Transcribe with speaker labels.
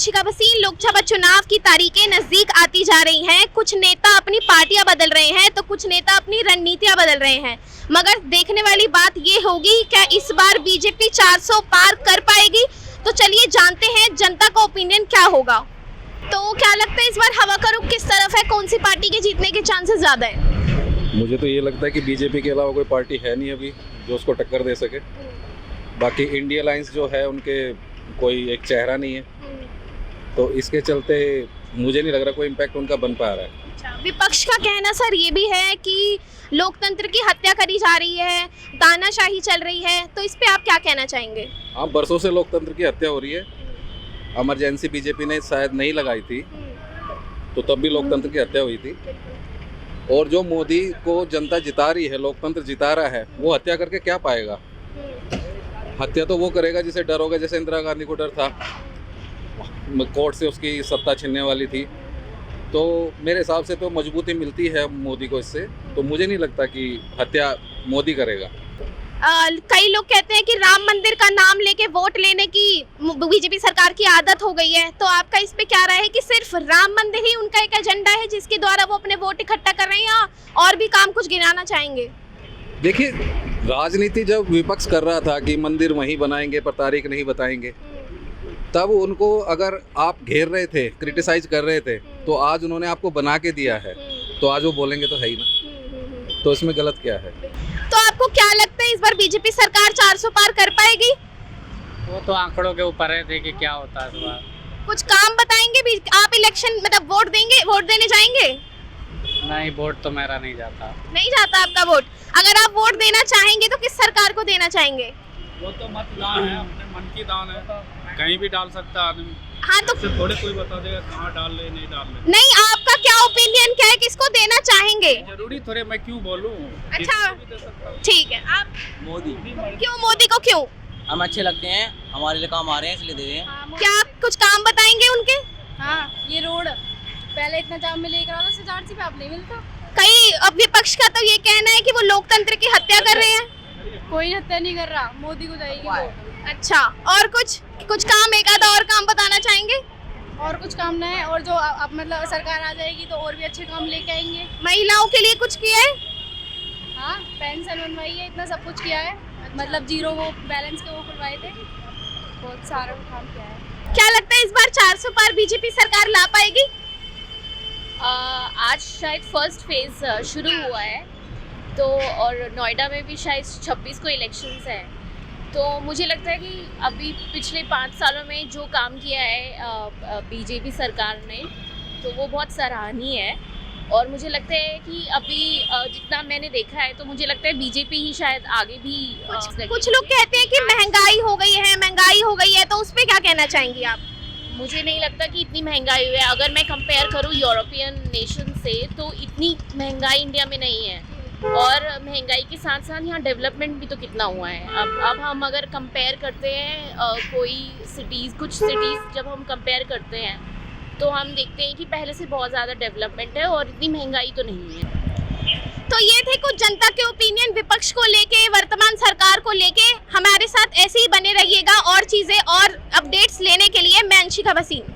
Speaker 1: अंशिका भसीन। लोकसभा चुनाव की तारीखें नजदीक आती जा रही हैं। कुछ नेता अपनी पार्टियां बदल रहे हैं तो कुछ नेता अपनी रणनीतियां बदल रहे हैं, मगर देखने वाली बात ये होगी क्या इस बार बीजेपी 400 पार कर पाएगी। तो चलिए जानते हैं जनता का ओपिनियन क्या होगा। तो क्या लगता है इस बार हवा का रुख किस तरफ है, कौन सी पार्टी के जीतने के चांसेस ज्यादा है?
Speaker 2: मुझे तो ये लगता है कि बीजेपी के अलावा कोई पार्टी है नहीं अभी जो उसको टक्कर दे सके। बाकी इंडिया लाइंस जो है उनके कोई एक चेहरा नहीं है, तो इसके चलते मुझे नहीं लग रहा कोई इम्पैक्ट उनका बन पा रहा है।
Speaker 1: अच्छा, विपक्ष का कहना सर ये भी है कि लोकतंत्र की हत्या करी जा रही है, तानाशाही चल रही है, तो इस पे आप क्या कहना चाहेंगे?
Speaker 2: हाँ, बरसों से लोकतंत्र की हत्या हो रही है। इमरजेंसी बीजेपी ने शायद नहीं लगाई थी तो तब भी लोकतंत्र की हत्या हुई थी। और जो मोदी को जनता जिता रही है, लोकतंत्र जिता रहा है, वो हत्या करके क्या पाएगा? हत्या तो वो करेगा जिसे डर होगा, जैसे इंदिरा गांधी को डर था, कोर्ट से उसकी सत्ता छीनने वाली थी। तो मेरे हिसाब से तो मजबूती मिलती है मोदी को इससे, तो मुझे नहीं लगता कि हत्या मोदी करेगा।
Speaker 1: कई लोग कहते हैं कि राम मंदिर का नाम लेके वोट लेने की बीजेपी सरकार की आदत हो गई है, तो आपका इस पे क्या राय है कि सिर्फ राम मंदिर ही उनका एक एजेंडा है जिसके द्वारा वो अपने वोट इकट्ठा कर रहे हैं, या और भी काम कुछ गिनाना चाहेंगे?
Speaker 2: देखिए, राजनीति जब विपक्ष कर रहा था कि मंदिर वहीं बनाएंगे पर तारीख नहीं बताएंगे, तब उनको अगर आप घेर रहे थे, क्रिटिसाइज कर रहे थे, तो आज उन्होंने आपको बना के दिया है, तो आज वो बोलेंगे तो है ही ना, तो इसमें गलत क्या है?
Speaker 1: तो आपको क्या लगता है इस बार बीजेपी सरकार 400 पार कर पाएगी?
Speaker 3: वो तो आंकड़ों के ऊपर है, देखिए क्या होता है इस बार।
Speaker 1: कुछ काम बताएंगे भी? आप इलेक्शन मतलब वोट देंगे, वोट देने जाएंगे?
Speaker 3: नहीं, वोट तो मेरा नहीं जाता।
Speaker 1: नहीं जाता आपका वोट? अगर आप वोट देना चाहेंगे तो किस सरकार को देना चाहेंगे?
Speaker 4: वो तो मतदान है, अपने मन की दान है, कहीं भी डाल सकता है आदमी।
Speaker 1: हाँ, तो
Speaker 4: थोड़े कोई बता देगा कहाँ डाल ले नहीं डाल ले।
Speaker 1: नहीं, आपका क्या ओपिनियन क्या है, किसको देना चाहेंगे?
Speaker 4: जरूरी थोड़े मैं क्यों बोलूं?
Speaker 1: अच्छा, ठीक है। आप
Speaker 5: मोदी।
Speaker 1: क्यों मोदी को क्यों?
Speaker 5: हम अच्छे लगते हैं, हमारे लिए काम आ रहे हैं इसलिए दे रहे हैं।
Speaker 1: क्या आप कुछ काम बताएंगे उनके?
Speaker 6: हाँ, ये रोड पहले इतना जाम में लेकर आता था, पे आप नहीं मिलता।
Speaker 1: कई अब विपक्ष का तो ये कहना है कि वो लोकतंत्र की हत्या कर रहे हैं।
Speaker 6: कोई हत्या नहीं कर रहा, मोदी को जाएगी वोट।
Speaker 1: अच्छा, और कुछ काम, एक आधा और काम बताना चाहेंगे?
Speaker 6: और कुछ काम नहीं है, और जो अब मतलब सरकार आ जाएगी तो और भी अच्छे काम लेके आएंगे।
Speaker 1: महिलाओं के लिए कुछ किया है?
Speaker 6: हाँ, पेंशन बनवाई है, इतना सब कुछ किया है। मतलब जीरो वो बैलेंस के वो खुलवाए थे, बहुत सारा काम किया है।
Speaker 1: क्या लगता है इस बार 400 पार बीजेपी सरकार ला पाएगी?
Speaker 7: आज शायद फर्स्ट फेज शुरू हुआ है, तो और नोएडा में भी शायद 26 को इलेक्शंस हैं, तो मुझे लगता है कि अभी पिछले 5 सालों में जो काम किया है बीजेपी सरकार ने, तो वो बहुत सराहनीय है। और मुझे लगता है कि अभी जितना मैंने देखा है, तो मुझे लगता है बीजेपी ही शायद आगे भी
Speaker 1: कुछ लोग कहते हैं कि महंगाई हो गई है, तो उस पर क्या कहना चाहेंगी आप?
Speaker 7: मुझे नहीं लगता कि इतनी महंगाई हुई है। अगर मैं कंपेयर करूँ यूरोपियन नेशन से, तो इतनी महंगाई इंडिया में नहीं है। और महंगाई के साथ साथ यहाँ डेवलपमेंट भी तो कितना हुआ है। अब हम अगर कंपेयर करते हैं कुछ सिटीज़ जब हम कंपेयर करते हैं, तो हम देखते हैं कि पहले से बहुत ज़्यादा डेवलपमेंट है और इतनी महंगाई तो नहीं है।
Speaker 1: तो ये थे कुछ जनता के ओपिनियन विपक्ष को लेके, वर्तमान सरकार को लेके। हमारे साथ ऐसे ही बने रहिएगा और चीजें और अपडेट्स लेने के लिए। मैं अंशिका भसीन।